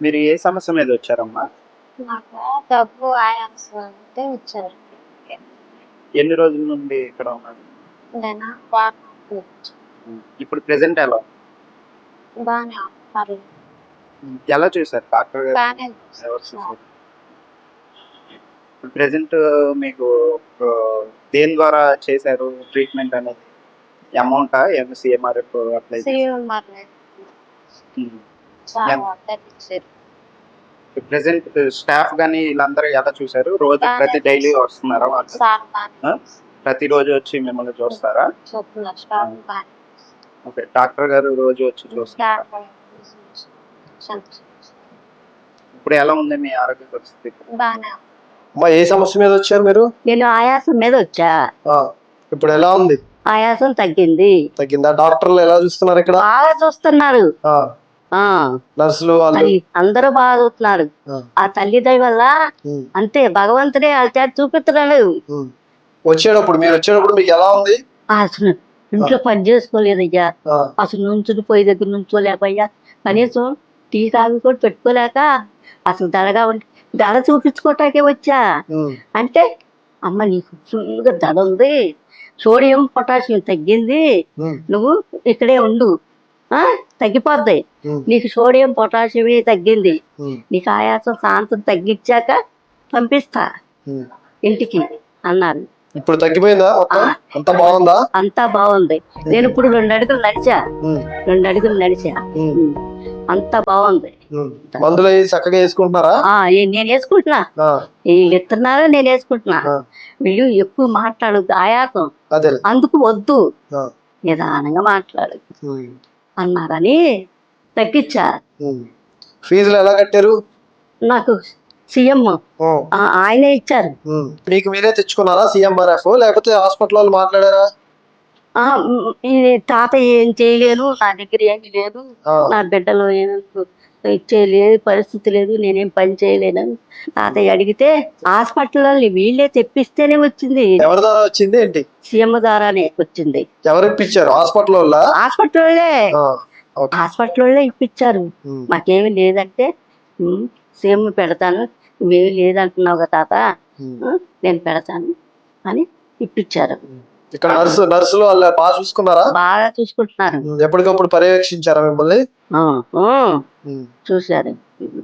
మీరు ఏ సమస్య మీద వచ్చారమ్మా? నాకు దగ్గు ఆయాసం అంటే వచ్చారు. ఎన్ని రోజుల నుండి ఇక్కడ ఉన్నారు? నేను వారం నుంచి ఇప్పుడు ప్రెజెంట్ ఎలా ఉంది? బాగానే పర్లేదు ఎలా చూసారు డాక్టర్ గారు? బాగానే ఎవరు చూసారు? ప్రెజెంట్ మీకు ఆ, దేని ద్వారా చేశారు ట్రీట్మెంట్ అనేది? అమౌంటా ఏమైనా సిఎంఆర్ఎఫ్ అప్లై సీఎంఆర్ చాలా తగ్గించారు. ప్రెసెంట్ స్టాఫ్ గానీ వీళ్ళందరూ ఎలా చూసారు? రోజు ప్రతి డైలీ వస్తున్నారా వాళ్ళు? సార్ బాగానే ప్రతిరోజు వచ్చి మిమ్మల్ని చూస్తారా? చూస్తున్నారు. స్టాఫ్ బాగానే ఓకే, డాక్టర్ గారు రోజు వచ్చి చూస్తారా? ఇప్పుడు ఎలా ఉంది మీ ఆరోగ్య పరిస్థితి? బాగానే అమ్మా, ఏ సమస్య మీద వచ్చారు మీరు? నేను ఆయాసం మీద వచ్చా. ఇప్పుడు ఎలా ఉంది? ఆయాసం తగ్గింది. తగ్గిందా? డాక్టర్లు ఎలా చూస్తున్నారు ఇక్కడ? బాగా చూస్తున్నారు. నర్సులు వాళ్ళు అది అందరూ బాగా చూస్తున్నారు. ఆ తల్లి దయ వల్ల అంతే, భగవంతుడే అత్యారు చూపిస్తున్నాడు. వచ్చేటప్పుడు మీరు వచ్చేటప్పుడు మీకు ఎలా ఉంది? అసలు ఇంట్లో పని చేసుకోలేదయ్యా. అసలు నుంచుని పోయి దగ్గర నుంచోలేకయ్యా. కనీసం టీ కాఫీ కూడా పెట్టుకోలేక అసలు దడగా ఉండి దడ చూపించుకోవటానికే వచ్చా. అంటే అమ్మ నీకు ఫుల్గా దడ ఉంది, సోడియం పొటాషియం తగ్గింది, నువ్వు ఇక్కడే ఉండు, తగ్గిపోద్ది. నీకు సోడియం పొటాషియం తగ్గింది, నీకు ఆయాసం శాంతం తగ్గించాక పంపిస్తా ఇంటికి అన్నారు. ఇప్పుడు తగ్గిపోయిందా? అంతా బాగుందా? అంతా బాగుంది. నేను ఇప్పుడు 2 అడుగులు నడిచా. అంతా బాగుంది. మందులు చక్కగా వేసుకుంటున్నారా? నేను వేసుకుంటున్నా. ఇస్తున్నారు, నేను వేసుకుంటున్నా. వీళ్ళు ఎక్కువ మాట్లాడద్దు, ఆయాసం అందుకు వద్దు, నిదానంగా మాట్లాడు అన్నారని తగ్గించా. ఫీజులు ఎలా కట్టారు? నాకు సీఎం ఆయనే ఇచ్చారు. మీకు మీరే తెచ్చుకున్నారా సీఎంఆర్ఎఫ్, లేకపోతే హాస్పిటల్ వాళ్ళు మాట్లాడారా? తాత ఏం చేయలేను, నా దగ్గర ఏమి లేదు, నా బిడ్డలు చేయలేదు, పరిస్థితి లేదు, నేనేం పని చేయలేనని తాతయ్య అడిగితే హాస్పిటల్లో వీళ్ళే తెప్పిస్తేనే వచ్చింది. ఎవరి ద్వారా వచ్చింది ఏంటి? సీఎం ద్వారానే వచ్చింది. ఎవరు ఇప్పించారు? హాస్పిటల్ వాళ్ళ? హాస్పిటల్లో ఇప్పించారు. మాకేమి లేదంటే సీఎం పెడతాను, నువ్వేమి లేదంటున్నావు కదా తాత, నేను పెడతాను అని ఇప్పించారు. ఇక్కడ నర్సులు వాళ్ళు బాగా చూసుకున్నారా? బాగా చూసుకుంటున్నారు. ఎప్పటికప్పుడు పర్యవేక్షించారా మిమ్మల్ని? చూశారు.